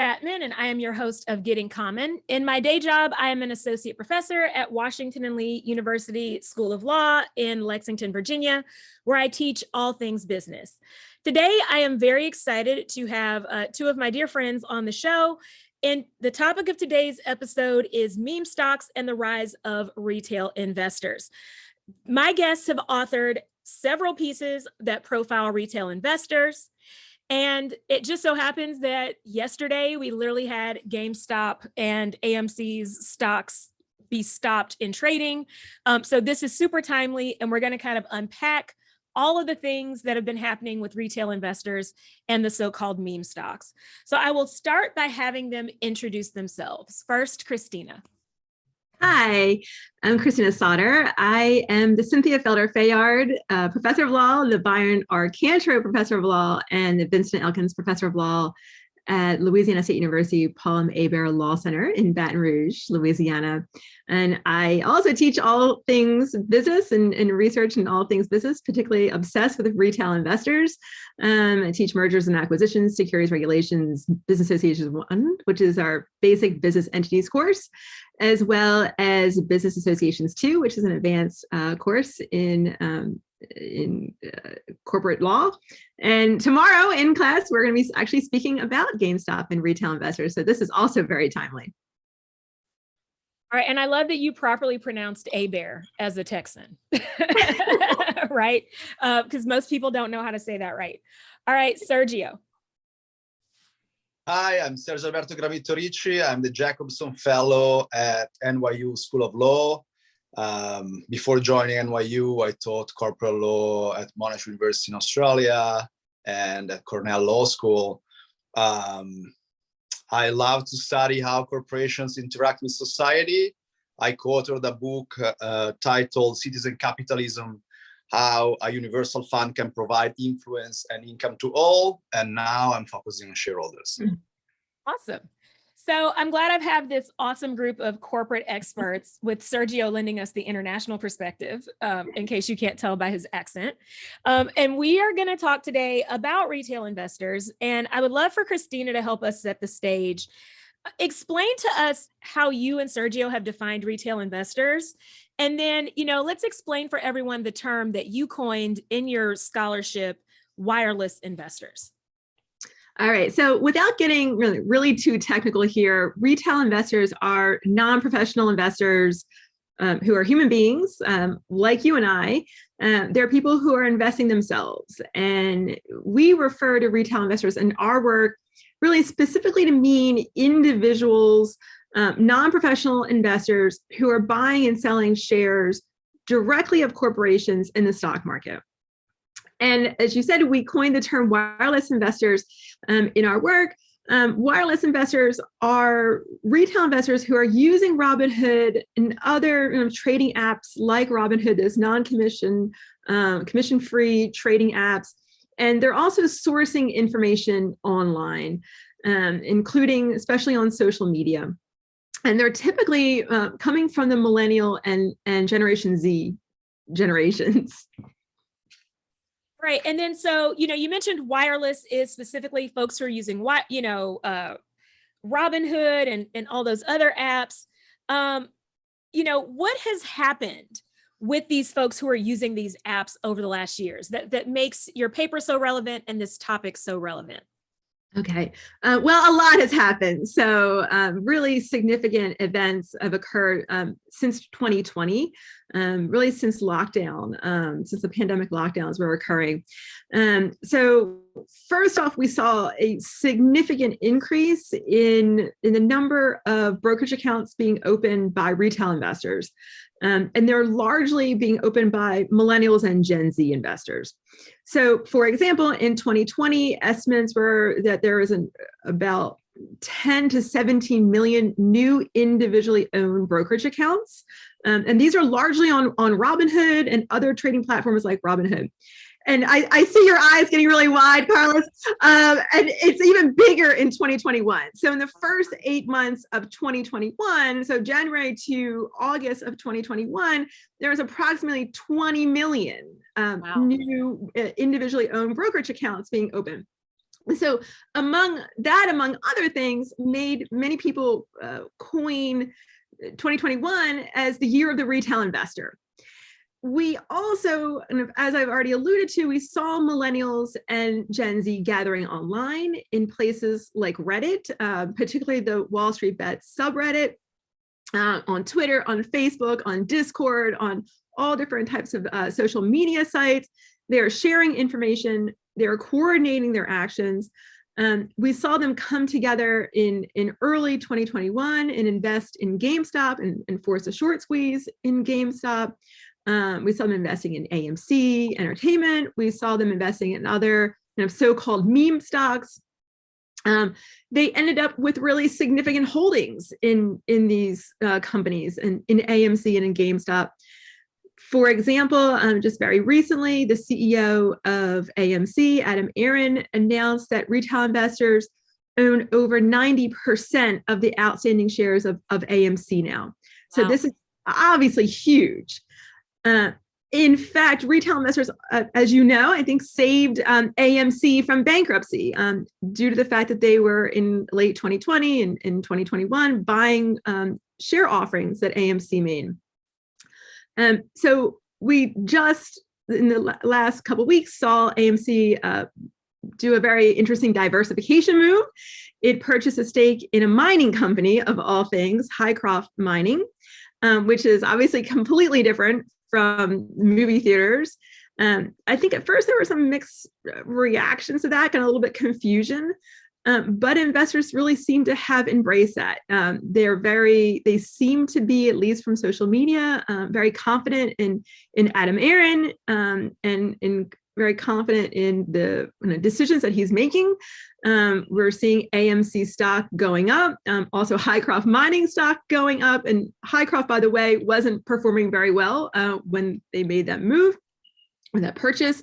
Chatman, and I am your host of Getting Common. In my day job, I am an associate professor at Washington and Lee University School of Law in Lexington, Virginia, where I teach all things business. Today, I am very excited to have two of my dear friends on the show. And the topic of today's episode is meme stocks and the rise of retail investors. My guests have authored several pieces that profile retail investors. And it just so happens that yesterday we literally had GameStop and AMC's stocks be stopped in trading. So this is super timely, and we're going to kind of unpack all of the things that have been happening with retail investors and the so-called meme stocks. So I will start by having them introduce themselves. First, Christina. Hi, I'm Christina Sautter. I am the Cynthia Felder-Fayard Professor of Law, the Byron R. Cantrell Professor of Law, and the Vincent Elkins Professor of Law at Louisiana State University Paul M. Hebert Law Center in Baton Rouge, Louisiana. And I also teach all things business and research in all things business, particularly obsessed with retail investors. I teach mergers and acquisitions, securities regulations, business associations 1, which is our basic business entities course, as well as business associations 2, which is an advanced course in corporate law. And tomorrow in class, we're going to be actually speaking about GameStop and retail investors. So this is also very timely. All right. And I love that you properly pronounced Hebert as a Texan, right? Because most people don't know how to say that right. All right, Sergio. Hi, I'm Sergio Alberto Gramitto Ricci. I'm the Jacobson Fellow at NYU School of Law. Before joining NYU, I taught corporate law at Monash University in Australia and at Cornell Law School. I love to study how corporations interact with society. I co-authored a book titled Citizen Capitalism, How a Universal Fund Can Provide Influence and Income to All. And now I'm focusing on shareholders. Awesome. So I'm glad I've had this awesome group of corporate experts, with Sergio lending us the international perspective, in case you can't tell by his accent. And we are going to talk today about retail investors. And I would love for Christina to help us set the stage. Explain to us how you and Sergio have defined retail investors. And then, let's explain for everyone the term that you coined in your scholarship, wireless investors. All right, so without getting really too technical here, retail investors are non-professional investors who are human beings like you and I. They're people who are investing themselves. And we refer to retail investors in our work really specifically to mean individuals, non-professional investors who are buying and selling shares directly of corporations in the stock market. And as you said, we coined the term wireless investors in our work. Wireless investors are retail investors who are using Robinhood and other trading apps like Robinhood, those non-commission, commission-free trading apps. And they're also sourcing information online, including especially on social media. And they're typically coming from the millennial and Generation Z generations. Right. And then, so, you mentioned wireless is specifically folks who are using Robinhood and all those other apps. What has happened with these folks who are using these apps over the last years that makes your paper so relevant and this topic so relevant? Okay, well, a lot has happened. So really significant events have occurred since 2020, really since lockdown, since the pandemic lockdowns were occurring. So first off, we saw a significant increase in the number of brokerage accounts being opened by retail investors. And they're largely being opened by millennials and Gen Z investors. So, for example, in 2020, estimates were that there was about 10 to 17 million new individually owned brokerage accounts. And these are largely on Robinhood and other trading platforms like Robinhood. And I see your eyes getting really wide, Carliss, and it's even bigger in 2021. So in the first 8 months of 2021, so January to August of 2021, there was approximately 20 million new individually owned brokerage accounts being opened. So among other things, made many people coin 2021 as the year of the retail investor. We also, as I've already alluded to, we saw millennials and Gen Z gathering online in places like Reddit, particularly the Wall Street Bets subreddit, on Twitter, on Facebook, on Discord, on all different types of social media sites. They're sharing information, they're coordinating their actions. We saw them come together in early 2021 and invest in GameStop and force a short squeeze in GameStop. We saw them investing in AMC Entertainment. We saw them investing in other so-called meme stocks. They ended up with really significant holdings in these companies, in AMC and in GameStop. For example, just very recently, the CEO of AMC, Adam Aron, announced that retail investors own over 90% of the outstanding shares of AMC now. So this is obviously huge. In fact, retail investors, as you know, I think saved AMC from bankruptcy due to the fact that they were in late 2020 and in 2021 buying share offerings that AMC made. So we just, in the last couple of weeks, saw AMC do a very interesting diversification move. It purchased a stake in a mining company, of all things, Hycroft Mining, which is obviously completely different from movie theaters. I think at first there were some mixed reactions to that, kind of a little bit confusion, but investors really seem to have embraced that. They seem to be, at least from social media, very confident in Adam Aron and very confident in the decisions that he's making. We're seeing AMC stock going up, also Hycroft Mining stock going up. And Hycroft, by the way, wasn't performing very well when they made that move, or that purchase.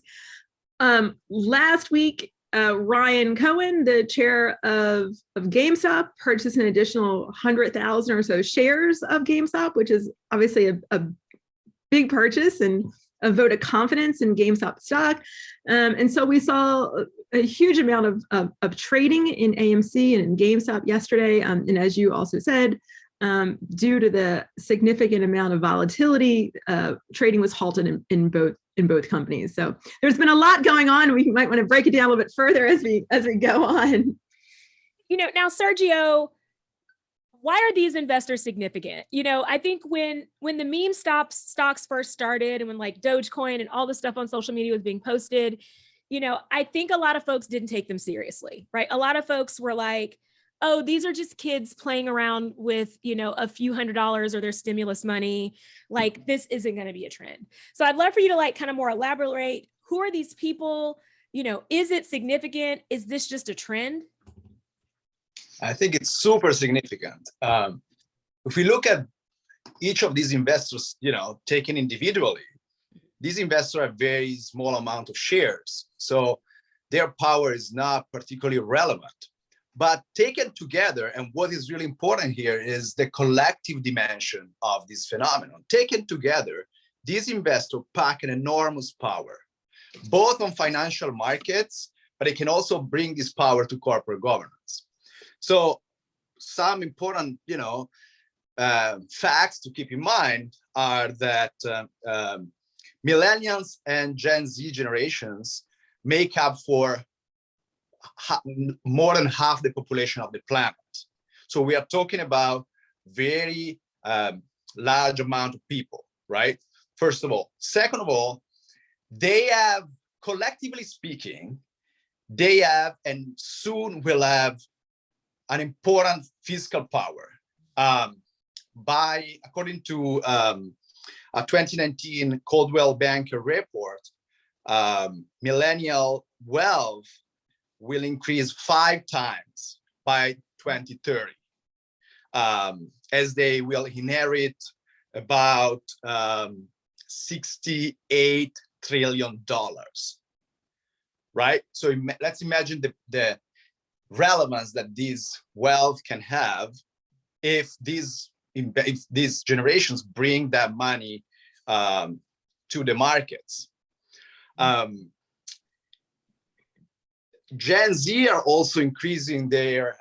Last week, Ryan Cohen, the chair of GameStop, purchased an additional 100,000 or so shares of GameStop, which is obviously a big purchase and a vote of confidence in GameStop stock. And so we saw a huge amount of trading in AMC and in GameStop yesterday. And as you also said, due to the significant amount of volatility, trading was halted in both companies. So there's been a lot going on. We might want to break it down a little bit further as we go on. Now, Sergio, why are these investors significant? I think when the meme stocks first started, and when like Dogecoin and all the stuff on social media was being posted, I think a lot of folks didn't take them seriously, right? A lot of folks were like, oh, these are just kids playing around with, a few $100s or their stimulus money. Like, this isn't going to be a trend. So I'd love for you to like kind of more elaborate. Who are these people? Is it significant? Is this just a trend? I think it's super significant. If we look at each of these investors, taken individually, these investors have very small amount of shares. So their power is not particularly relevant. But taken together, and what is really important here is the collective dimension of this phenomenon. Taken together, these investors pack an enormous power, both on financial markets, but it can also bring this power to corporate governance. So some important, facts to keep in mind are that millennials and Gen Z generations make up for more than half the population of the planet. So we are talking about very large amount of people, right? First of all. Second of all, they have, collectively speaking, they have and soon will have an important fiscal power. According to a 2019 Coldwell Banker report, millennial wealth will increase 5 times by 2030, as they will inherit about $68 trillion, right? So let's imagine the relevance that this wealth can have if these generations bring that money to the markets. Gen Z are also increasing their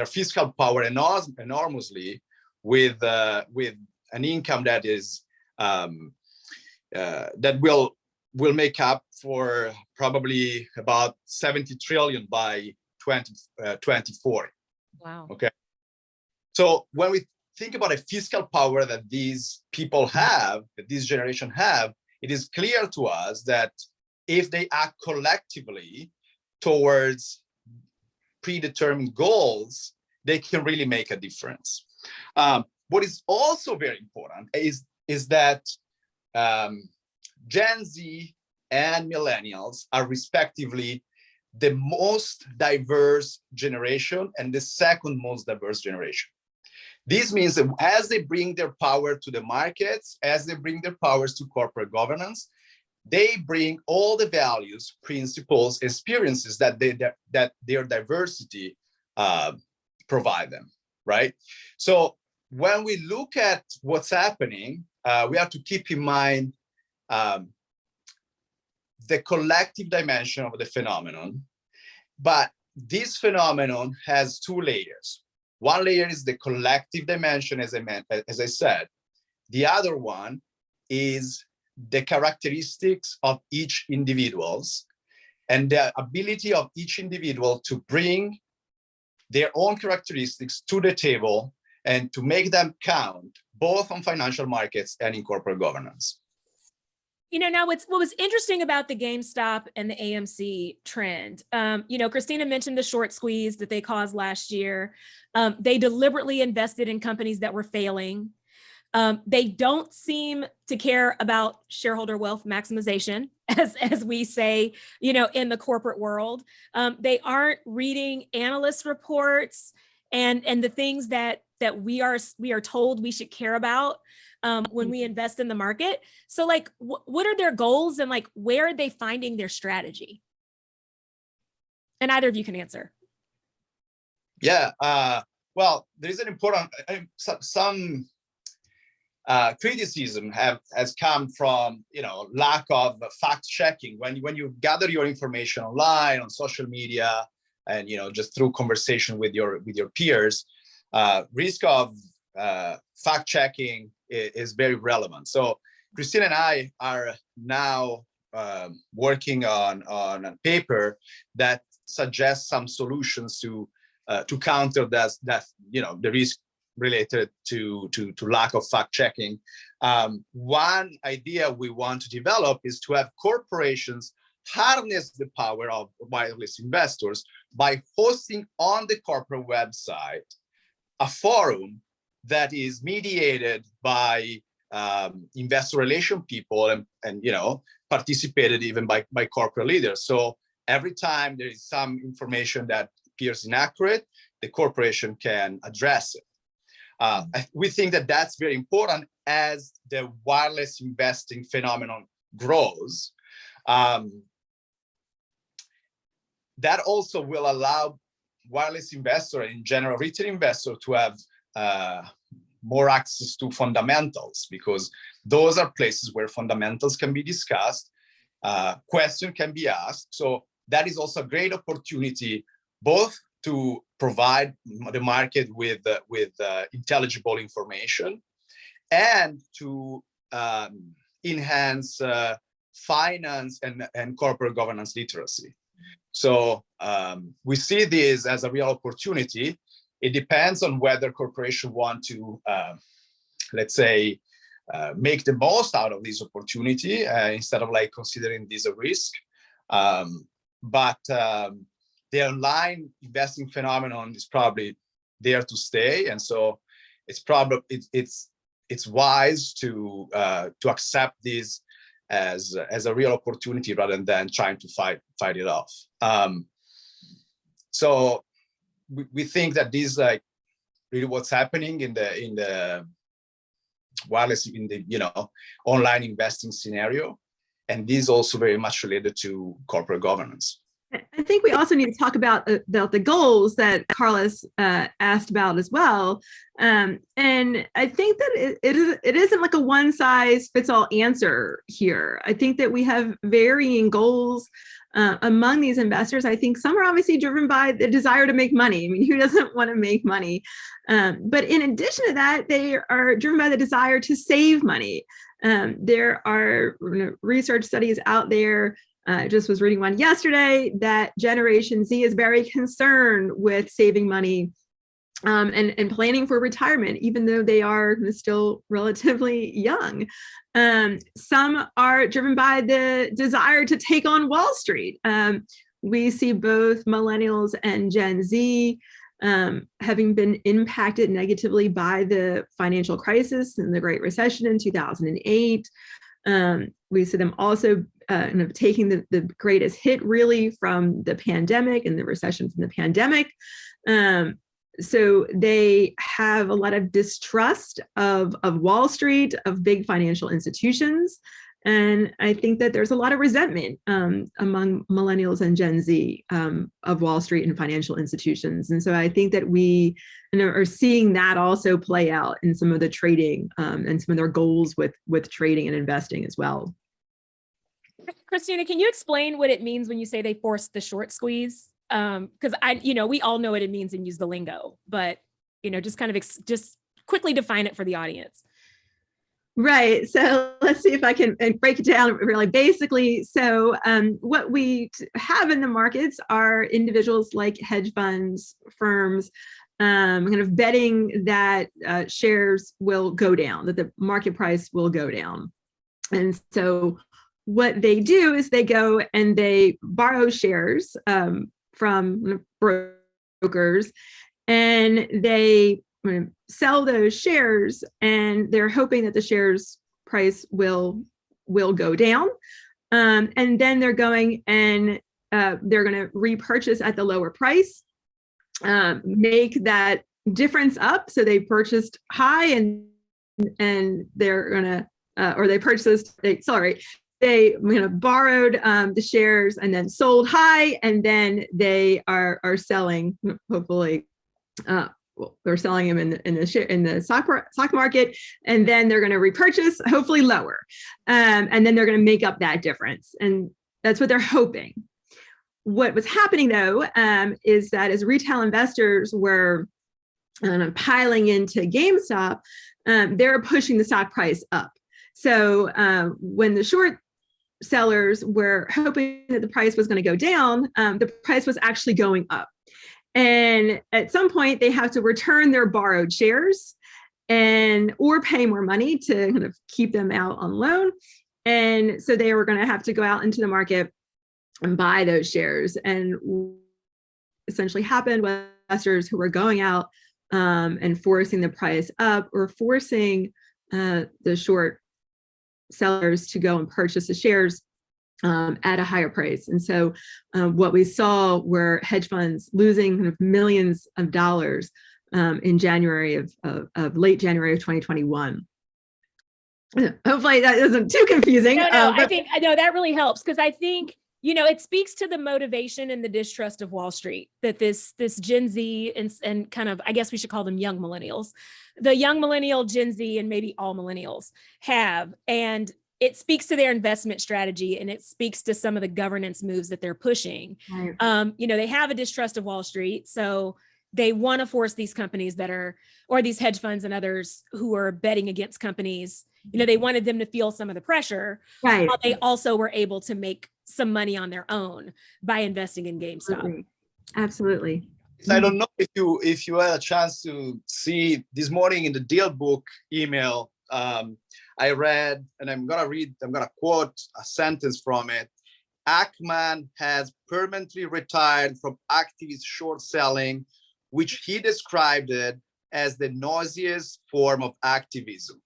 fiscal power enormously with an income that is that will make up for probably about 70 trillion by 2040. Wow. Okay. So when we think about a fiscal power that these people have, that this generation have, it is clear to us that if they act collectively towards predetermined goals, they can really make a difference. What is also very important is that Gen Z and millennials are respectively the most diverse generation and the second most diverse generation. This means that as they bring their power to the markets, as they bring their powers to corporate governance, they bring all the values, principles, experiences that their diversity provide them, right? So when we look at what's happening, we have to keep in mind the collective dimension of the phenomenon. But this phenomenon has two layers. One layer is the collective dimension, as I said. The other one is the characteristics of each individuals and the ability of each individual to bring their own characteristics to the table and to make them count, both on financial markets and in corporate governance. Now what was interesting about the GameStop and the AMC trend, Christina mentioned the short squeeze that they caused last year. They deliberately invested in companies that were failing. They don't seem to care about shareholder wealth maximization, as we say, in the corporate world. They aren't reading analyst reports and the things that we are told we should care about when we invest in the market. So what are their goals and where are they finding their strategy? And either of you can answer. Yeah, well, there is an important, some criticism has come from, lack of fact checking. When you gather your information online, on social media, and, just through conversation with your peers, risk of fact checking is very relevant. So Christina and I are now working on a paper that suggests some solutions to counter that the risk related to lack of fact checking. One idea we want to develop is to have corporations harness the power of wireless investors by hosting on the corporate website a forum that is mediated by investor relation people and participated even by corporate leaders. So every time there is some information that appears inaccurate, the corporation can address it. We think that that's very important as the wireless investing phenomenon grows. That also will allow wireless investor and in general retail investor to have more access to fundamentals, because those are places where fundamentals can be discussed, questions can be asked. So that is also a great opportunity both to provide the market with intelligible information and to enhance finance and corporate governance literacy. So we see this as a real opportunity. It depends on whether corporations want to, let's say, make the most out of this opportunity instead of considering this a risk. But the online investing phenomenon is probably there to stay, and so it's probably it's wise to accept this as a real opportunity rather than trying to fight it off. So we think that this is really what's happening in the wireless, in the online investing scenario, and this is also very much related to corporate governance. I think we also need to talk about the goals that Carliss asked about as well. And I think that it isn't like a one size fits all answer here. I think that we have varying goals among these investors, I think some are obviously driven by the desire to make money. I mean, who doesn't want to make money? But in addition to that, they are driven by the desire to save money. There are research studies out there. I just was reading one yesterday that Generation Z is very concerned with saving money and planning for retirement, even though they are still relatively young. Some are driven by the desire to take on Wall Street. We see both millennials and Gen Z having been impacted negatively by the financial crisis and the Great Recession in 2008. We see them also taking the greatest hit really from the pandemic and the recession from the pandemic. So they have a lot of distrust of Wall Street, of big financial institutions. And I think that there's a lot of resentment among millennials and Gen Z of Wall Street and financial institutions. And so I think that we are seeing that also play out in some of the trading and some of their goals with trading and investing as well. Christina, can you explain what it means when you say they forced the short squeeze? Because we all know what it means and use the lingo, but just kind of just quickly define it for the audience. Right. So let's see if I can break it down really basically. So what we have in the markets are individuals like hedge funds, firms, kind of betting that shares will go down, that the market price will go down. And so what they do is they go and they borrow shares from brokers, and they sell those shares, and they're hoping that the shares price will go down, and then they're going and they're going to repurchase at the lower price, make that difference up. So they purchased high, and they're going to or they purchased they borrowed the shares and then sold high, and then they are selling, hopefully they're selling them in the stock market, and then they're going to repurchase, hopefully lower, and then they're going to make up that difference, and that's what they're hoping. What was happening though is that as retail investors were piling into GameStop, they're pushing the stock price up. So when the short sellers were hoping that the price was going to go down, the price was actually going up. And at some point, they have to return their borrowed shares or pay more money to kind of keep them out on loan. And so they were going to have to go out into the market and buy those shares. And essentially happened with investors who were going out and forcing the price up, or forcing the short sellers to go and purchase the shares at a higher price. And so what we saw were hedge funds losing kind of millions of dollars in January of late January of 2021. Hopefully that isn't too confusing. No, I think that really helps, because I think it speaks to the motivation and the distrust of Wall Street that this Gen Z and kind of, I guess we should call them young millennials, the young millennial, Gen Z, and maybe all millennials have. And it speaks to their investment strategy, and it speaks to some of the governance moves that they're pushing. Right. They have a distrust of Wall Street, so they want to force these companies or these hedge funds and others who are betting against companies, they wanted them to feel some of the pressure, right, while they also were able to make some money on their own by investing in GameStop. Absolutely. I don't know if you had a chance to see this morning in the deal book email, I read, and I'm gonna quote a sentence from it. Ackman has permanently retired from activist short selling, which he described it as the noisiest form of activism.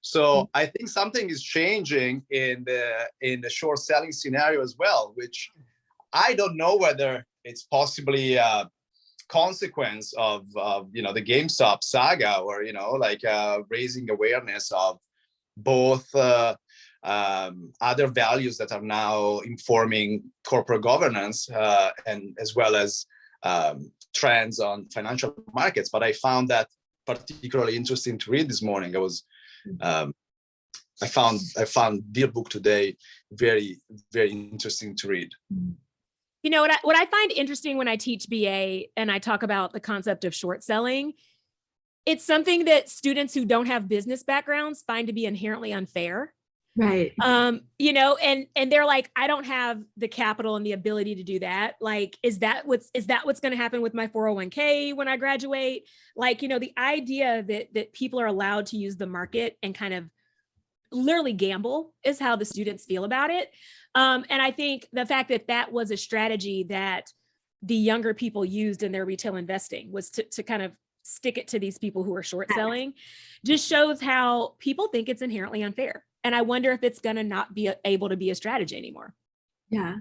So I think something is changing in the short selling scenario as well, which I don't know whether it's possibly a consequence of the GameStop saga, or raising awareness of both other values that are now informing corporate governance, and as well as trends on financial markets. But I found that particularly interesting to read this morning. I found Deal Book today very, very interesting to read. You know, what I find interesting when I teach BA and I talk about the concept of short selling, it's something that students who don't have business backgrounds find to be inherently unfair. Right. You know, and they're like, I don't have the capital and the ability to do that. Like, is that what's going to happen with my 401k when I graduate? Like, you know, the idea that people are allowed to use the market and kind of literally gamble is how the students feel about it. And I think the fact that that was a strategy that the younger people used in their retail investing was to kind of stick it to these people who are short selling, just shows how people think it's inherently unfair. And I wonder if it's going to not be able to be a strategy anymore. Yeah.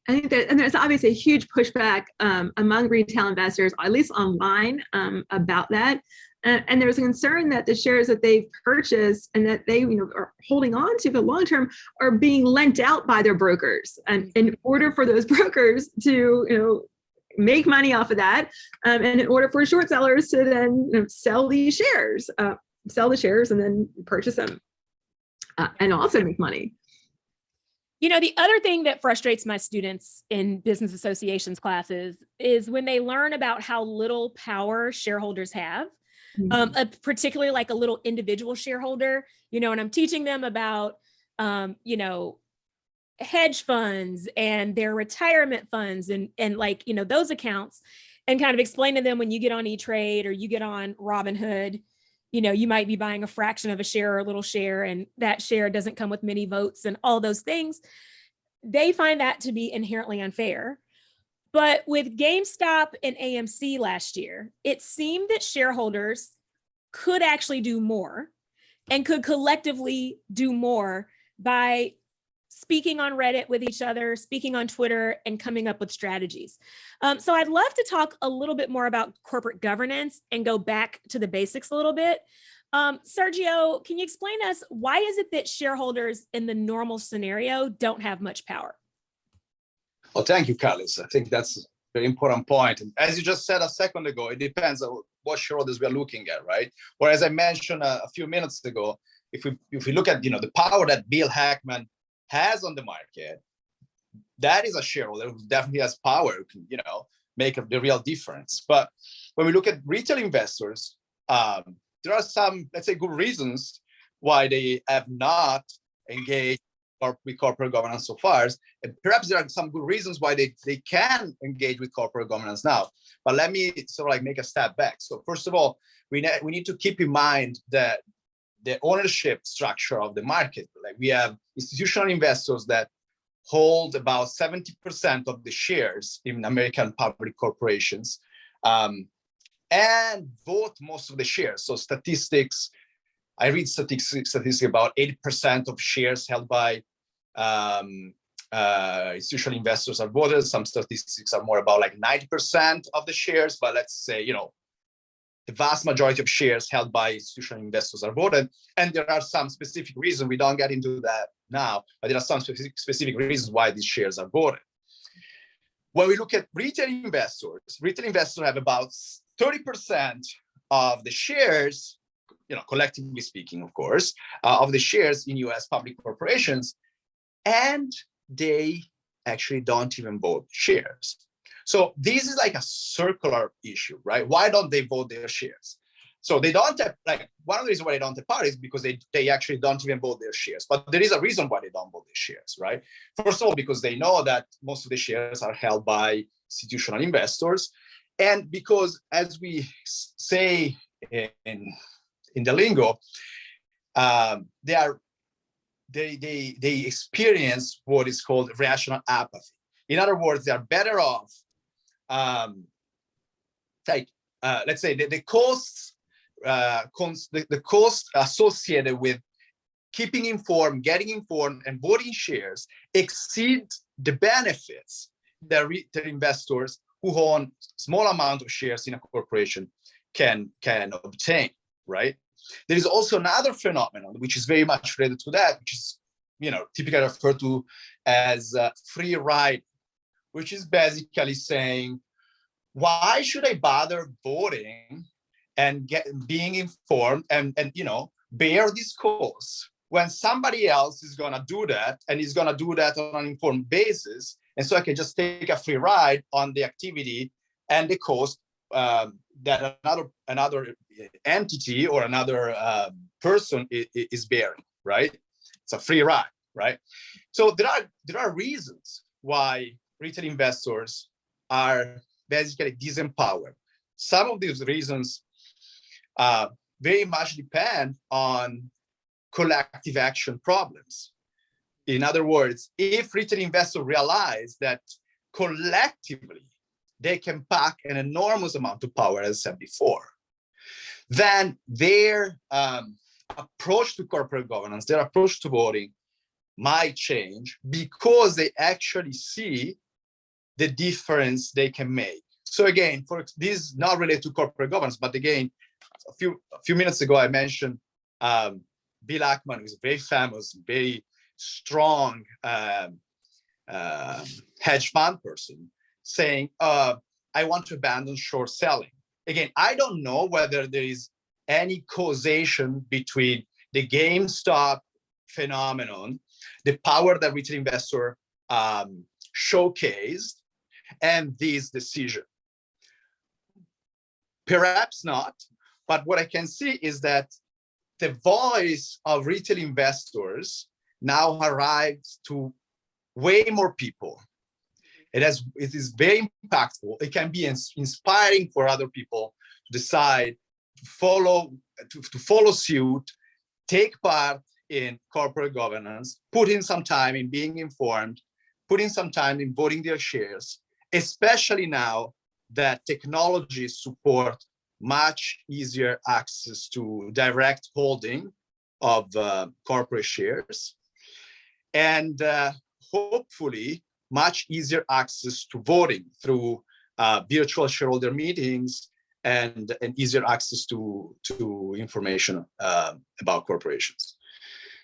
I think that, and there's obviously a huge pushback among retail investors, at least online, about that. And there's a concern that the shares that they've purchased and that they, you know, are holding on to for the long term are being lent out by their brokers. And in order for those brokers to, you know, make money off of that, and in order for short sellers to then, you know, sell the shares and then purchase them and also make money. You know, the other thing that frustrates my students in business associations classes is when they learn about how little power shareholders have, particularly like a little individual shareholder, you know, and I'm teaching them about, you know, hedge funds and their retirement funds and like, you know, those accounts, and kind of explain to them when you get on E-Trade or you get on Robinhood, you know, you might be buying a fraction of a share or a little share, and that share doesn't come with many votes and all those things. They find that to be inherently unfair. But with GameStop and AMC last year, it seemed that shareholders could actually do more and could collectively do more by speaking on Reddit with each other, speaking on Twitter, and coming up with strategies. So I'd love to talk a little bit more about corporate governance and go back to the basics a little bit. Sergio, can you explain to us why is it that shareholders in the normal scenario don't have much power? Well, thank you, Carliss. I think that's a very important point. And as you just said a second ago, it depends on what shareholders we are looking at, right? Or as I mentioned a few minutes ago, if we look at, you know, the power that Bill Ackman has on the market, that is a shareholder who definitely has power, who can, you know, make the real difference. But when we look at retail investors, there are some, let's say, good reasons why they have not engaged with corporate governance so far. And perhaps there are some good reasons why they can engage with corporate governance now. But let me sort of like make a step back. So first of all, we need to keep in mind that the ownership structure of the market, like we have institutional investors that hold about 70% of the shares in American public corporations, and vote most of the shares. So statistics, I read statistics about 80% of shares held by institutional investors are voted. Some statistics are more about like 90% of the shares, but let's say, you know, the vast majority of shares held by institutional investors are voted. And there are some specific reasons, we don't get into that now, but there are some specific reasons why these shares are voted. When we look at retail investors have about 30% of the shares, you know, collectively speaking, of course, of the shares in US public corporations, and they actually don't even vote shares. So this is like a circular issue, right? Why don't they vote their shares? So they don't have, like, one of the reasons why they don't have power is because they actually don't even vote their shares. But there is a reason why they don't vote their shares, right? First of all, because they know that most of the shares are held by institutional investors. And because, as we say in the lingo, they experience what is called rational apathy. In other words, they are better off, let's say the costs, the cost associated with keeping informed, getting informed, and voting shares exceed the benefits that retail investors who own small amount of shares in a corporation can obtain, right? There is also another phenomenon which is very much related to that, which is, you know, typically referred to as free ride, which is basically saying, why should I bother voting and being informed and you know, bear these costs when somebody else is going to do that and is going to do that on an informed basis, And so I can just take a free ride on the activity and the cost that another entity or another person is bearing, right? It's a free ride, right? So there are reasons why retail investors are basically disempowered. Some of these reasons very much depend on collective action problems. In other words, if retail investors realize that collectively they can pack an enormous amount of power, as I said before, then their approach to corporate governance, their approach to voting might change because they actually see the difference they can make. So again, for this is not related to corporate governance, but again, a few minutes ago, I mentioned Bill Ackman, who's a very famous, very strong hedge fund person, saying, I want to abandon short selling. Again, I don't know whether there is any causation between the GameStop phenomenon, the power that retail investor showcased, and this decision. Perhaps not, but what I can see is that the voice of retail investors now arrives to way more people. It is very impactful. It can be inspiring for other people to decide to follow suit, take part in corporate governance, put in some time in being informed, put in some time in voting their shares, especially now that technologies support much easier access to direct holding of corporate shares, and hopefully much easier access to voting through virtual shareholder meetings and easier access to information about corporations.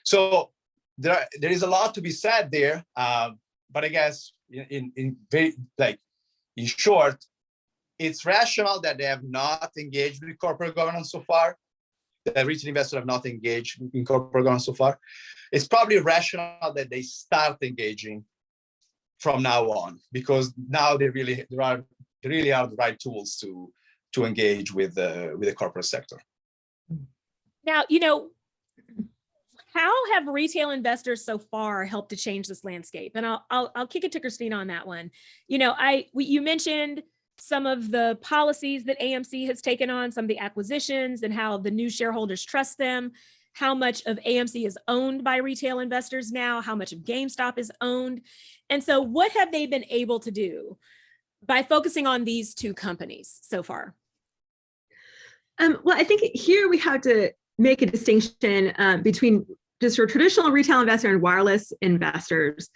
So there is a lot to be said there, but I guess in short, it's rational that they have not engaged with corporate governance so far, that retail investors have not engaged in corporate governance so far. It's probably rational that they start engaging from now on, because now there really are the right tools to engage with the corporate sector. Now, how have retail investors so far helped to change this landscape? And I'll kick it to Christina on that one. You mentioned some of the policies that AMC has taken on, some of the acquisitions, and how the new shareholders trust them, how much of AMC is owned by retail investors now, how much of GameStop is owned. And so what have they been able to do by focusing on these two companies so far? Well, I think here we have to make a distinction between just your traditional retail investor and wireless investors.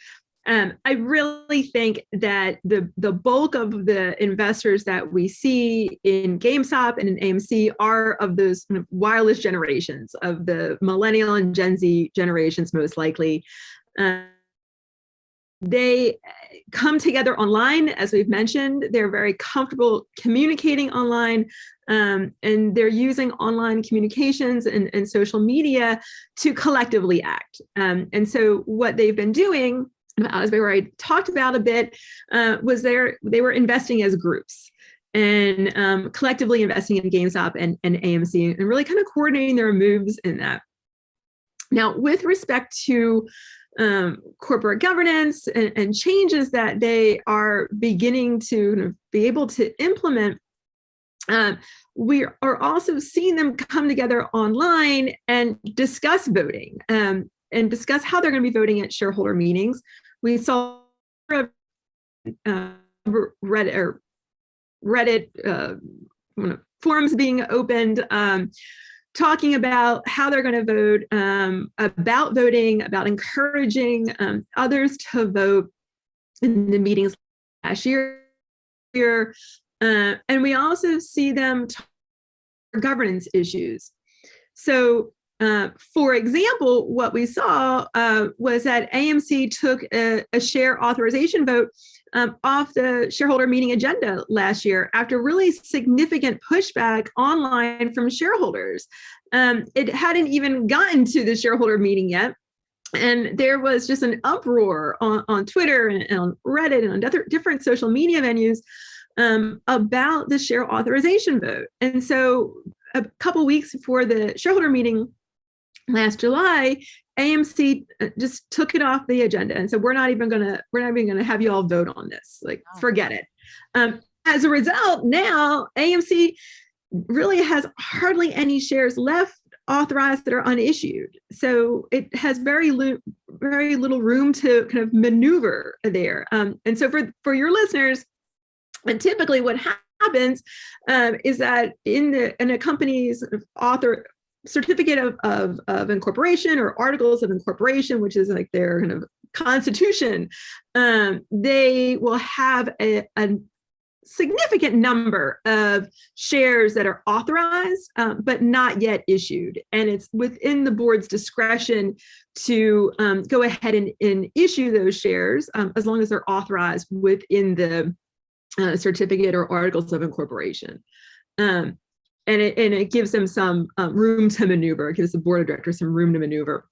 I really think that the bulk of the investors that we see in GameStop and in AMC are of those kind of wireless generations, of the millennial and Gen Z generations, most likely. They come together online, as we've mentioned. They're very comfortable communicating online, and they're using online communications and social media to collectively act. And so what they've been doing, as we already talked about a bit, was they were investing as groups and collectively investing in GameStop and AMC, and really kind of coordinating their moves in that. Now, with respect to corporate governance and changes that they are beginning to be able to implement, we are also seeing them come together online and discuss voting and discuss how they're going to be voting at shareholder meetings. We saw Reddit forums being opened, talking about how they're going to vote, about voting, about encouraging others to vote in the meetings last year. And we also see them talk about governance issues. So, for example, what we saw was that AMC took a share authorization vote off the shareholder meeting agenda last year after really significant pushback online from shareholders. It hadn't even gotten to the shareholder meeting yet, And there was just an uproar on Twitter and on Reddit and on different social media venues about the share authorization vote. And so a couple weeks before the shareholder meeting last July, AMC just took it off the agenda and said, we're not even gonna have you all vote on this. Like, forget it. As a result, now AMC really has hardly any shares left authorized that are unissued. So it has very little room to kind of maneuver there. And so for your listeners, and typically what happens is that in a company's author certificate of incorporation or articles of incorporation, which is like their kind of constitution, they will have a significant number of shares that are authorized, but not yet issued. And it's within the board's discretion to go ahead and issue those shares as long as they're authorized within the certificate or articles of incorporation. And it gives them some room to maneuver. It gives the board of directors some room to maneuver.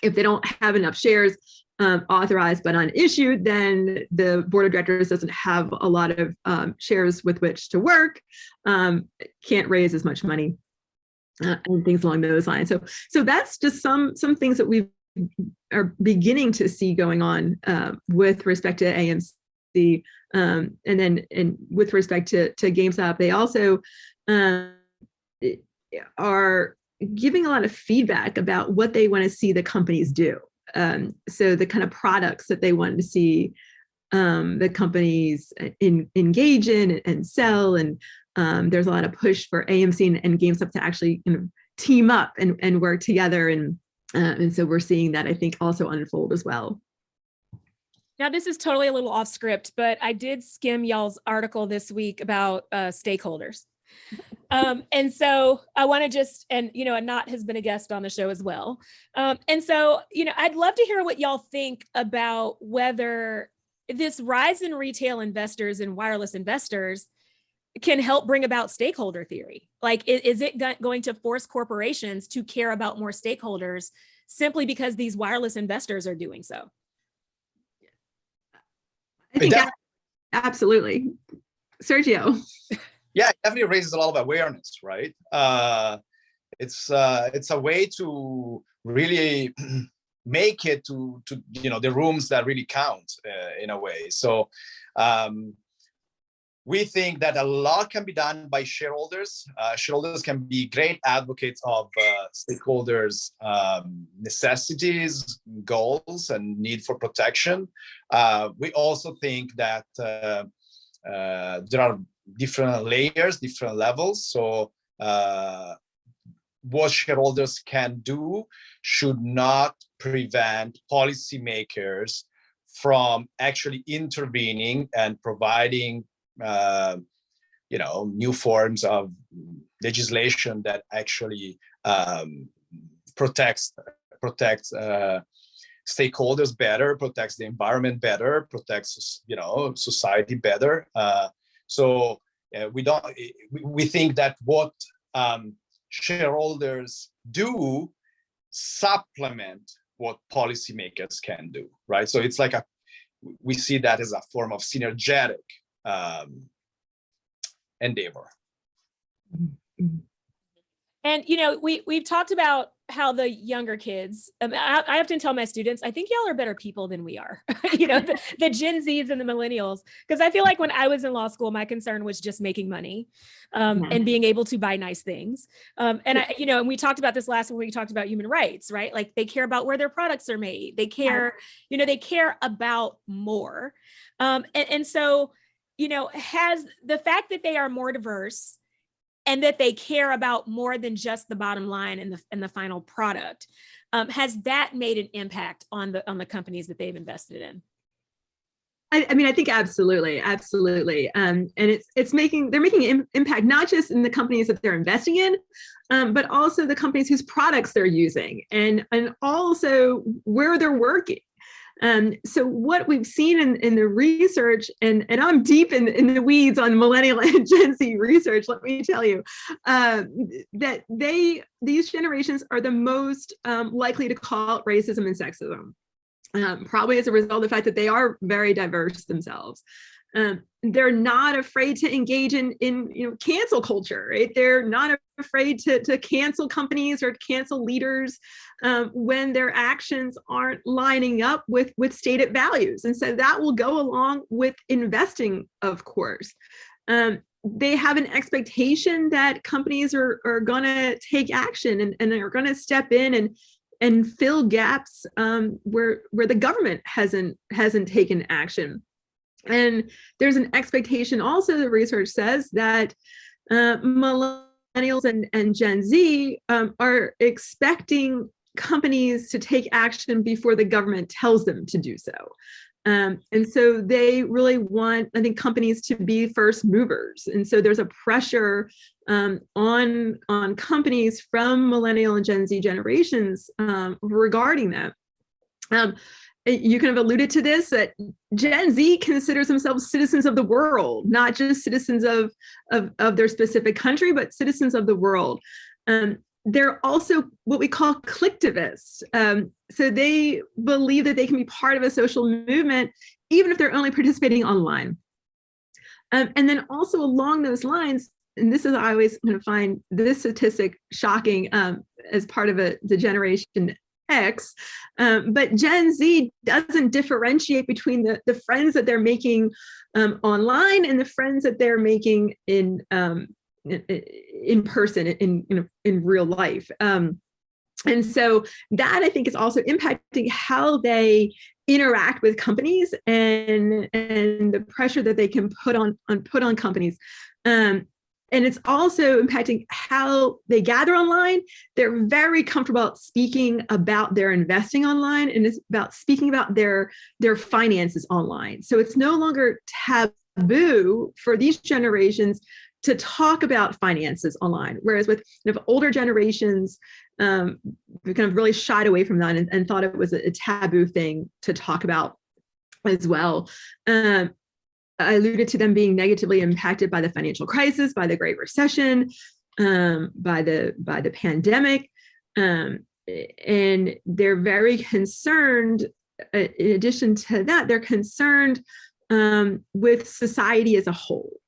If they don't have enough shares authorized but unissued, then the board of directors doesn't have a lot of shares with which to work, can't raise as much money, and things along those lines. So that's just some things that we are beginning to see going on with respect to AMC, and with respect to GameStop. They also are giving a lot of feedback about what they want to see the companies do. So the kind of products that they want to see the companies engage in and sell. And there's a lot of push for AMC and GameStop to actually team up and work together. And so we're seeing that, I think, also unfold as well. Now, this is totally a little off script, but I did skim y'all's article this week about stakeholders. And so I want to just, and Anat has been a guest on the show as well. And so, I'd love to hear what y'all think about whether this rise in retail investors and wireless investors can help bring about stakeholder theory. Like, is it going to force corporations to care about more stakeholders simply because these wireless investors are doing so? I think absolutely. Sergio. Yeah, it definitely raises a lot of awareness, right? It's a way to really make it to the rooms that really count in a way. So we think that a lot can be done by shareholders. Shareholders can be great advocates of stakeholders' necessities, goals, and need for protection. We also think that there are different layers, different levels. So what shareholders can do should not prevent policymakers from actually intervening and providing new forms of legislation that actually protects stakeholders better, protects the environment better, protects society better. So we think that what shareholders do supplement what policymakers can do, right? So it's like we see that as a form of synergetic endeavor. And we've talked about how the younger kids, I often tell my students, I think y'all are better people than we are, the Gen Zs and the millennials, because I feel like when I was in law school, my concern was just making money and being able to buy nice things. And we talked about this last when we talked about human rights, right? Like, they care about where their products are made. They care, they care about more. And so, has the fact that they are more diverse and that they care about more than just the bottom line and the final product, has that made an impact on the companies that they've invested in? I mean, I think absolutely. And they're making an impact, not just in the companies that they're investing in, but also the companies whose products they're using, and also where they're working. So what we've seen in the research, and I'm deep in the weeds on millennial and Gen Z research, let me tell you, that these generations are the most likely to call out racism and sexism, probably as a result of the fact that they are very diverse themselves. They're not afraid to engage in cancel culture, right? They're not afraid to cancel companies or cancel leaders when their actions aren't lining up with stated values. And so that will go along with investing, of course. They have an expectation that companies are going to take action and are going to step in and fill gaps where the government hasn't taken action. And there's an expectation also, the research says, that millennials and Gen Z are expecting companies to take action before the government tells them to do so. And so they really want, I think, companies to be first movers. And so there's a pressure on companies from millennial and Gen Z generations regarding that. You kind of alluded to this, that Gen Z considers themselves citizens of the world, not just citizens of their specific country, but citizens of the world. They're also what we call collectivists. So they believe that they can be part of a social movement, even if they're only participating online. And then also along those lines, and this is, I always kind of find this statistic shocking as part of the Generation X, but Gen Z doesn't differentiate between the friends that they're making online and the friends that they're making in person, in real life. And so that, I think, is also impacting how they interact with companies and the pressure that they can put on companies. And it's also impacting how they gather online. They're very comfortable speaking about their investing online, and it's about speaking about their finances online. So it's no longer taboo for these generations to talk about finances online, whereas with older generations, we kind of really shied away from that and thought it was a taboo thing to talk about as well. I alluded to them being negatively impacted by the financial crisis, by the Great Recession, by the pandemic, and they're very concerned. In addition to that, they're concerned with society as a whole.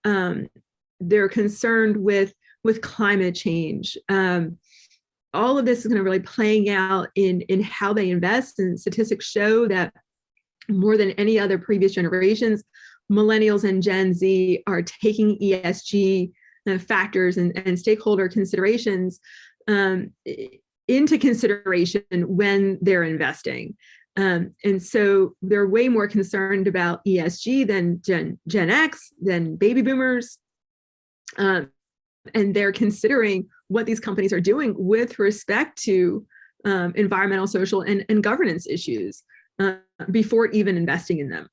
They're concerned with climate change. All of this is going to really playing out in how they invest, and statistics show that more than any other previous generations, millennials and Gen Z are taking ESG factors and stakeholder considerations into consideration when they're investing. And so they're way more concerned about ESG than Gen X, than baby boomers. And they're considering what these companies are doing with respect to environmental, social, and governance issues before even investing in them.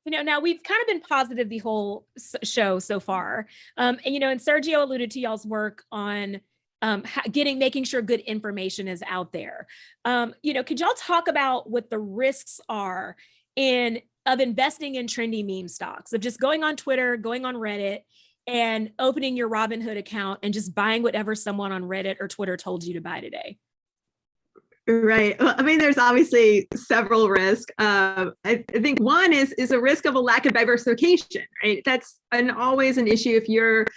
Now we've kind of been positive the whole show so far. And Sergio alluded to y'all's work on making sure good information is out there. Could y'all talk about what the risks are of investing in trendy meme stocks, of just going on Twitter, going on Reddit, and opening your Robinhood account and just buying whatever someone on Reddit or Twitter told you to buy today? Right. Well, I mean, there's obviously several risks. I think one is a risk of a lack of diversification, right? That's always an issue if you're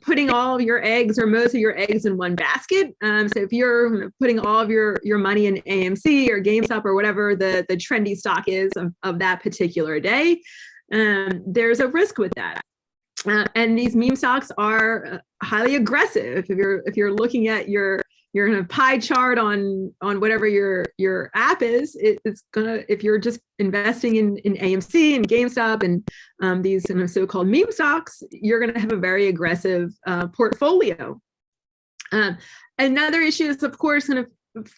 putting all of your eggs or most of your eggs in one basket. So if you're putting all of your money in AMC or GameStop or whatever the trendy stock is of that particular day, there's a risk with that. And these meme stocks are highly aggressive. If you're looking at your kind of pie chart on whatever your app is, it's gonna, if you're just investing in AMC and GameStop and these kind of so-called meme stocks, you're gonna have a very aggressive portfolio. Another issue is, of course, kind of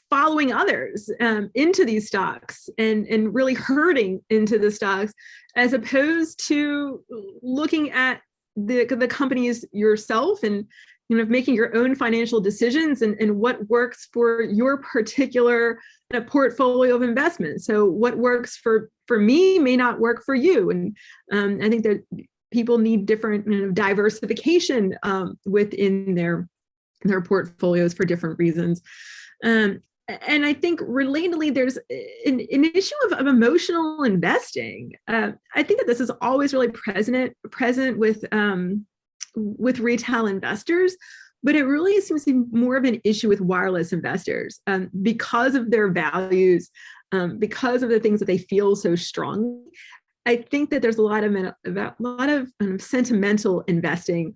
following others into these stocks and really herding into the stocks, as opposed to looking at the companies yourself and making your own financial decisions and what works for your particular portfolio of investments. So what works for me may not work for you. And I think that people need different diversification within their portfolios for different reasons. And I think relatedly, there's an issue of emotional investing. I think that this is always really present with retail investors, but it really seems to be more of an issue with wireless investors because of their values, because of the things that they feel so strongly. I think that there's a lot of sentimental investing,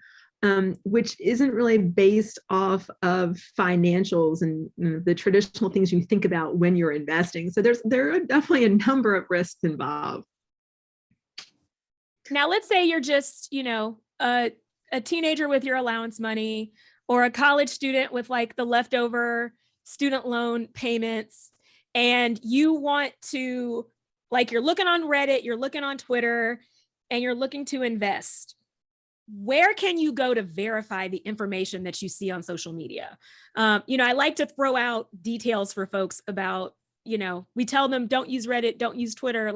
which isn't really based off of financials and the traditional things you think about when you're investing. So there are definitely a number of risks involved. Now, let's say you're just, a teenager with your allowance money, or a college student with like the leftover student loan payments, and you want to, like, you're looking on Reddit, you're looking on Twitter, and you're looking to invest. Where can you go to verify the information that you see on social media? I like to throw out details for folks about, we tell them don't use Reddit, don't use Twitter,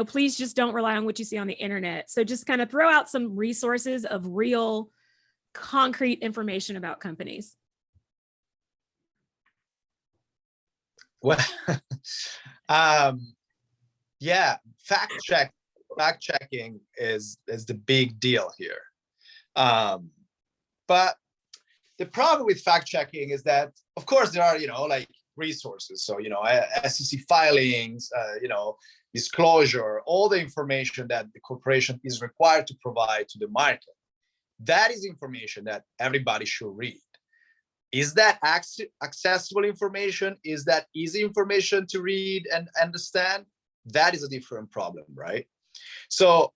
please just don't rely on what you see on the internet. So just kind of throw out some resources of real concrete information about companies. Well, yeah, fact checking is the big deal here. But the problem with fact checking is that, of course, there are, resources. So, SEC filings, disclosure, all the information that the corporation is required to provide to the market. That is information that everybody should read. Is that accessible information? Is that easy information to read and understand? That is a different problem, right? So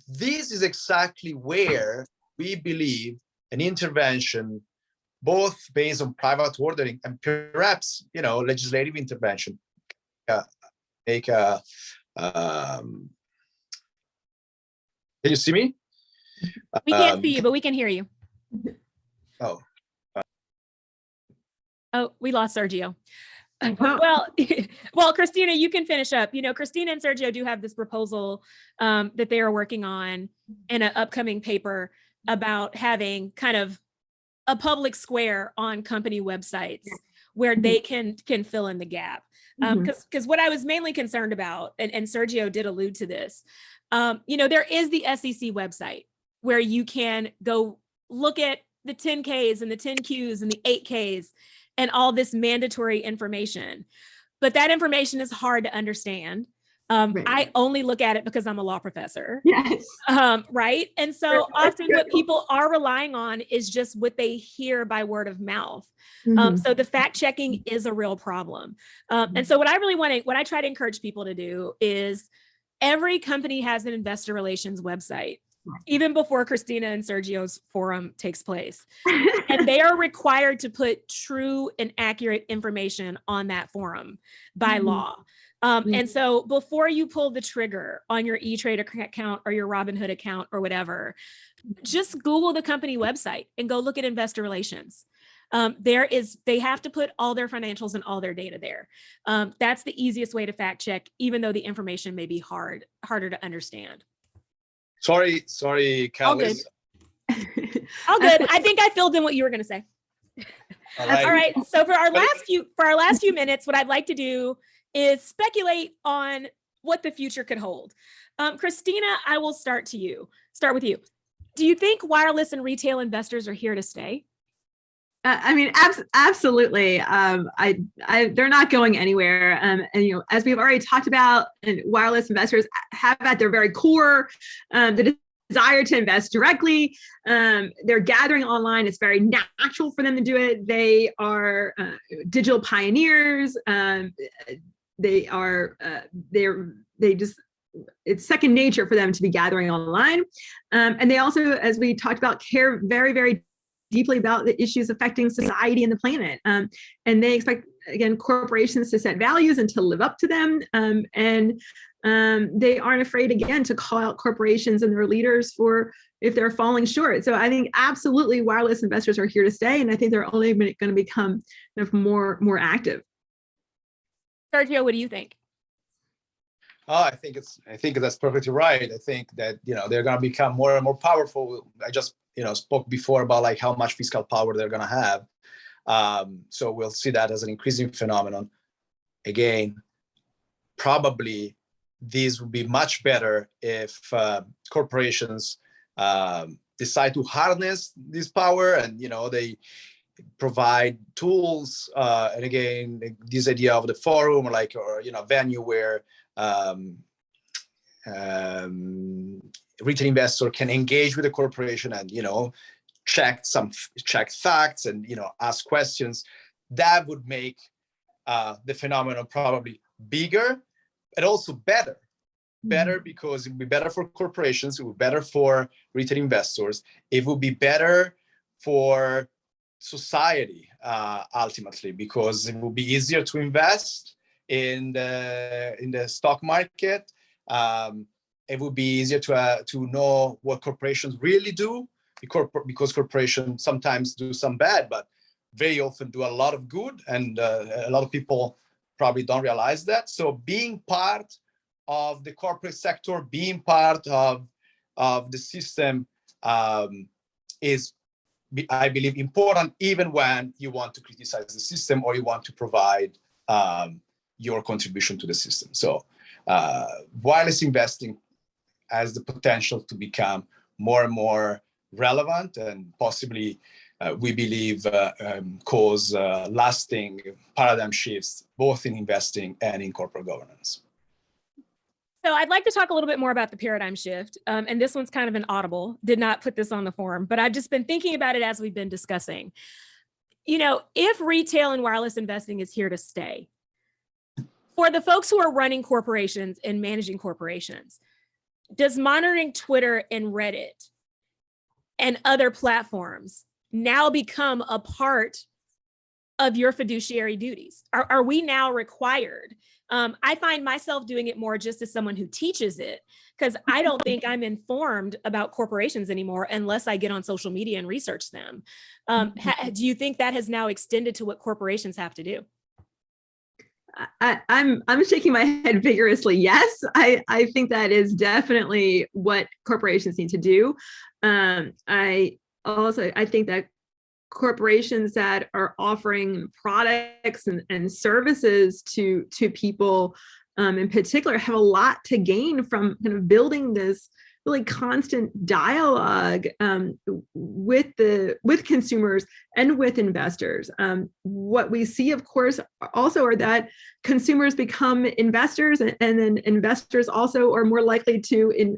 this is exactly where we believe an intervention, both based on private ordering and perhaps, legislative intervention, make a, can you see me? We can't see you, but we can hear you. Oh. Oh, we lost Sergio. Well, Christina, you can finish up. Christina and Sergio do have this proposal that they are working on in an upcoming paper about having kind of a public square on company websites where they can fill in the gap. Because what I was mainly concerned about, and Sergio did allude to this, there is the SEC website where you can go look at the 10Ks and the 10Qs and the 8Ks and all this mandatory information. But that information is hard to understand. Right. I only look at it because I'm a law professor. Yes. Right. And so often what people are relying on is just what they hear by word of mouth. So the fact checking is a real problem. And so what I try to encourage people to do is every company has an investor relations website, even before Christina and Sergio's forum takes place. And they are required to put true and accurate information on that forum by law. And so before you pull the trigger on your E-Trade account or your Robinhood account or whatever, just Google the company website and go look at investor relations. They have to put all their financials and all their data there. That's the easiest way to fact check, even though the information may be harder to understand. Sorry, Carliss. All good. I think I filled in what you were going to say. All right. So for our last few minutes, what I'd like to do is speculate on what the future could hold. Christina, I will start with you. Do you think wireless and retail investors are here to stay? Absolutely. They're not going anywhere. And as we've already talked about, and wireless investors have at their very core the desire to invest directly. They're gathering online. It's very natural for them to do it. They are digital pioneers. It's second nature for them to be gathering online. And they also, as we talked about, care very, very deeply about the issues affecting society and the planet. And they expect, again, corporations to set values and to live up to them. And they aren't afraid, again, to call out corporations and their leaders for if they're falling short. So I think absolutely wireless investors are here to stay, and I think they're only going to become more active. Sergio, what do you think? Oh, I think that's perfectly right. I think that, they're going to become more and more powerful. I just, spoke before about like how much fiscal power they're going to have. So we'll see that as an increasing phenomenon. Again, probably these would be much better if corporations decide to harness this power, and they provide tools. And again, this idea of the forum, or venue where retail investor can engage with the corporation and check facts and ask questions. That would make the phenomenon probably bigger and also better because it would be better for corporations, it would be better for retail investors, it would be better for society ultimately, because it will be easier to invest in the stock market. It would be easier to know what corporations really do, because corporations sometimes do some bad, but very often do a lot of good, and a lot of people probably don't realize that. So being part of the corporate sector, being part of the system is, I believe, important, even when you want to criticize the system or you want to provide your contribution to the system. So wireless investing has the potential to become more and more relevant, and possibly, we believe, cause lasting paradigm shifts, both in investing and in corporate governance. So I'd like to talk a little bit more about the paradigm shift. And this one's kind of an audible, did not put this on the forum, but I've just been thinking about it as we've been discussing. If retail and wireless investing is here to stay, for the folks who are running corporations and managing corporations, does monitoring Twitter and Reddit and other platforms now become a part of your fiduciary duties? Are we now required? I find myself doing it more just as someone who teaches it, because I don't think I'm informed about corporations anymore unless I get on social media and research them. Do you think that has now extended to what corporations have to do? I'm shaking my head vigorously. Yes, I think that is definitely what corporations need to do. I think that corporations that are offering products and services to people in particular have a lot to gain from kind of building this really constant dialogue with consumers and with investors. What we see, of course, also are that consumers become investors, and then investors also are more likely to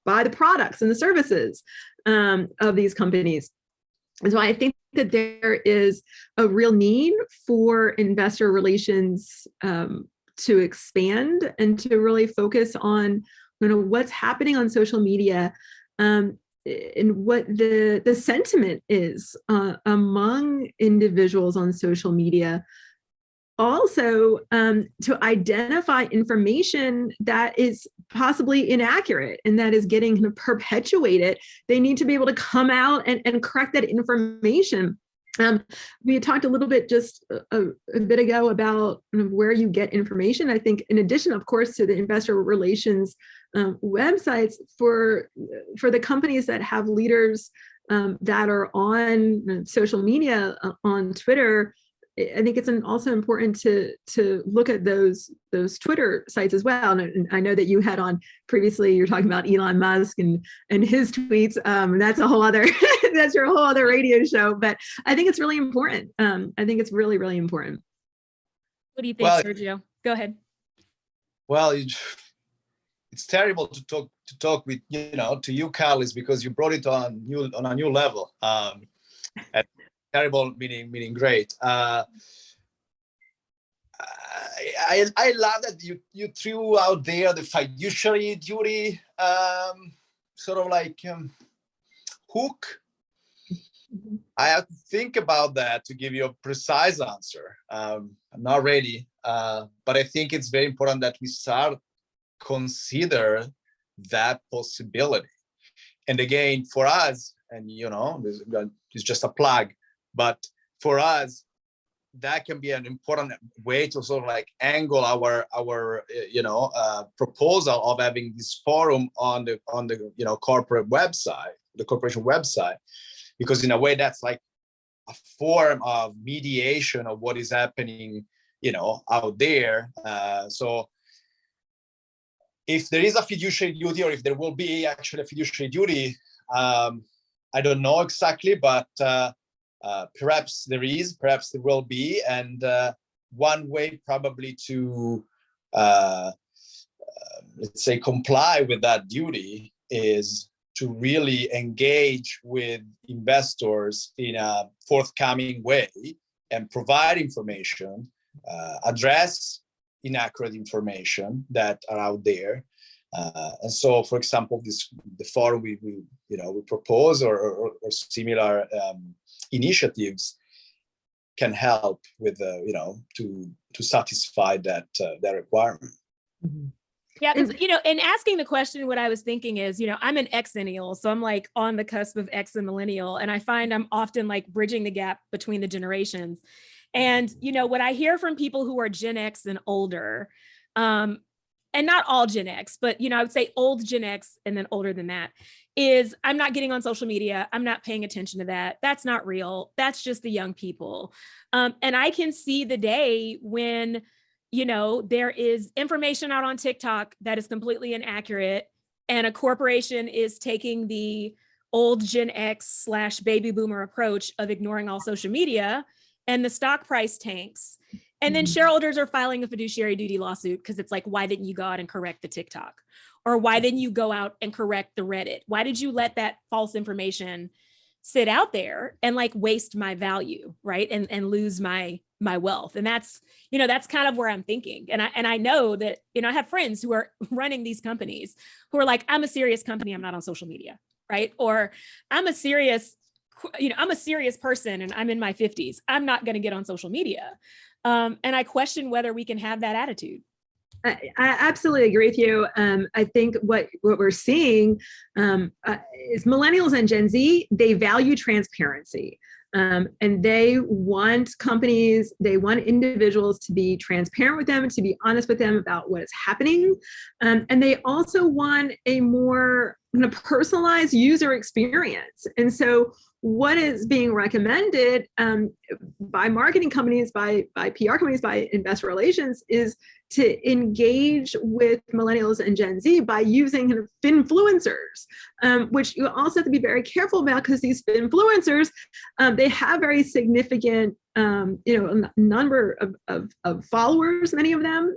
buy the products and the services of these companies. And so I think that there is a real need for investor relations to expand and to really focus on what's happening on social media, and what the sentiment is among individuals on social media. Also, to identify information that is possibly inaccurate and that is getting kind of perpetuated, they need to be able to come out and correct that information. We had talked a little bit just a bit ago about where you get information. I think in addition, of course, to the investor relations websites, for the companies that have leaders that are on social media, on Twitter, I think it's also important to look at those Twitter sites as well. And I know that you had on previously, you're talking about Elon Musk and his tweets. That's a whole other that's your whole other radio show. But I think it's really important. I think it's really, really important. What do you think, Sergio? Go ahead. Well, it's terrible to talk with to you, Carliss, because you brought it on a new level. And terrible meaning great. I love that you threw out there the fiduciary duty sort of like hook. I have to think about that to give you a precise answer. I'm not ready, but I think it's very important that we start consider that possibility. And again, for us, and it's just a plug, but for us, that can be an important way to sort of like angle our proposal of having this forum on the corporate website, the corporation website, because in a way that's like a form of mediation of what is happening, out there. So if there is a fiduciary duty, or if there will be actually a fiduciary duty, I don't know exactly, but perhaps there is, perhaps there will be. And one way probably to, let's say, comply with that duty is to really engage with investors in a forthcoming way and provide information, address inaccurate information that are out there. And so, for example, the forum we propose or similar initiatives can help with to satisfy that requirement. Mm-hmm. Yeah, because in asking the question, what I was thinking is, I'm an Xennial, so I'm like on the cusp of X and millennial, and I find I'm often like bridging the gap between the generations. And what I hear from people who are Gen X and older, and not all Gen X, but I would say old Gen X and then older than that, is I'm not getting on social media. I'm not paying attention to that. That's not real. That's just the young people. And I can see the day when there is information out on TikTok that is completely inaccurate, and a corporation is taking the old Gen X / baby boomer approach of ignoring all social media, and the stock price tanks. And then shareholders are filing a fiduciary duty lawsuit because it's like, why didn't you go out and correct the TikTok? Or why didn't you go out and correct the Reddit? Why did you let that false information sit out there and like waste my value, right? And lose my wealth. And that's kind of where I'm thinking. And I know that, I have friends who are running these companies who are like, I'm a serious company, I'm not on social media, right? Or I'm a serious person and I'm in my 50s. I'm not going to get on social media. And I question whether we can have that attitude. I absolutely agree with you. I think what we're seeing is millennials and Gen Z, they value transparency. And they want companies, they want individuals to be transparent with them, to be honest with them about what is happening. And they also want a more personalized user experience. And so what is being recommended by marketing companies, by PR companies, by investor relations is to engage with millennials and Gen Z by using kind of finfluencers, which you also have to be very careful about, because these finfluencers, they have very significant, number of followers, many of them,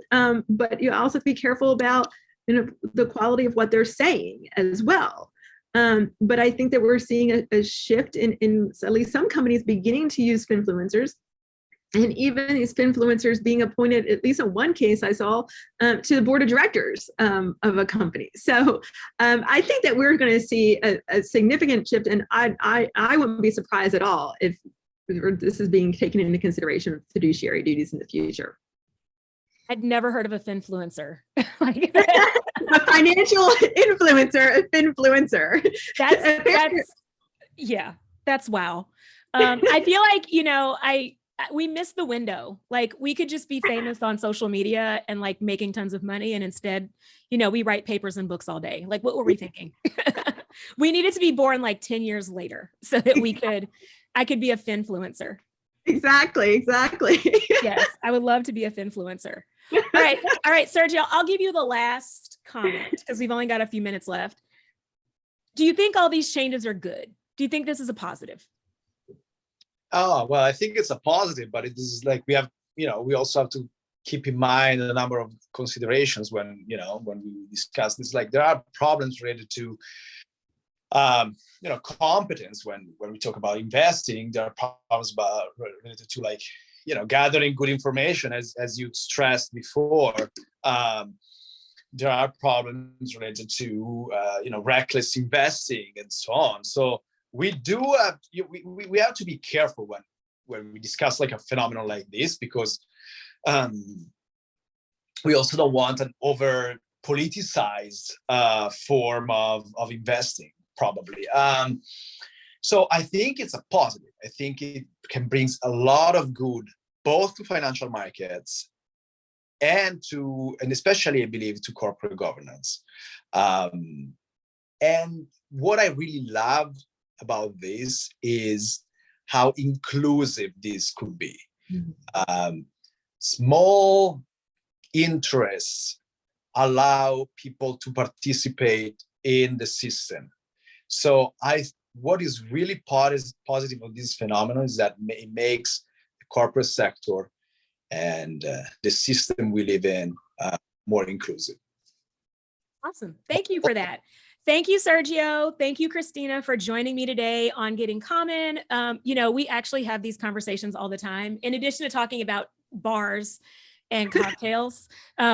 but you also have to be careful about the quality of what they're saying as well. But I think that we're seeing a shift in at least some companies beginning to use finfluencers, and even these finfluencers being appointed, at least in one case I saw, to the board of directors of a company. So I think that we're going to see a significant shift, and I wouldn't be surprised at all if this is being taken into consideration of fiduciary duties in the future. I'd never heard of a finfluencer. A financial influencer, a finfluencer. That's wow. I feel like, we missed the window. Like, we could just be famous on social media and like making tons of money. And instead, we write papers and books all day. Like, what were we thinking? We needed to be born like 10 years later so that I could be a finfluencer. Exactly. Yes, I would love to be a finfluencer. All right, Sergio, I'll give you the last comment because we've only got a few minutes left. Do you think all these changes are good? Do you think this is a positive? Oh, well, I think it's a positive, but it is like we also have to keep in mind a number of considerations when we discuss this. Like, there are problems related to competence when we talk about investing. There are problems related to gathering good information, as you stressed before. There are problems related to reckless investing and so on. So we have to be careful when we discuss like a phenomenon like this, because we also don't want an over politicized form of investing, probably. So I think it's a positive. I think it can bring a lot of good, both to financial markets and especially, I believe, to corporate governance. And what I really love about this is how inclusive this could be. Small interests allow people to participate in the system. So what is really positive of this phenomenon is that it makes the corporate sector and the system we live in more inclusive. Awesome. Thank you for that. Thank you, Sergio. Thank you, Christina, for joining me today on Getting Common. We actually have these conversations all the time. In addition to talking about bars and cocktails,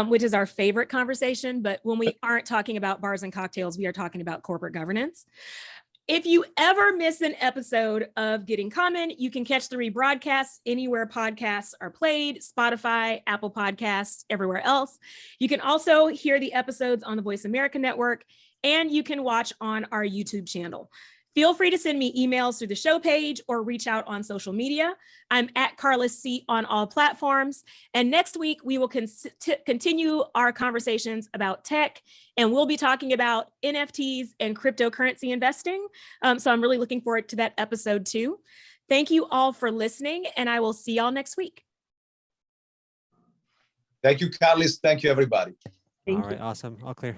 which is our favorite conversation. But when we aren't talking about bars and cocktails, we are talking about corporate governance. If you ever miss an episode of Getting Common, you can catch the rebroadcasts anywhere podcasts are played, Spotify, Apple Podcasts, everywhere else. You can also hear the episodes on the Voice America Network, and you can watch on our YouTube channel. Feel free to send me emails through the show page or reach out on social media. I'm at Carliss C on all platforms. And next week, we will continue our conversations about tech, and we'll be talking about NFTs and cryptocurrency investing. So I'm really looking forward to that episode too. Thank you all for listening, and I will see y'all next week. Thank you, Carliss. Thank you, everybody. All right, awesome. All clear.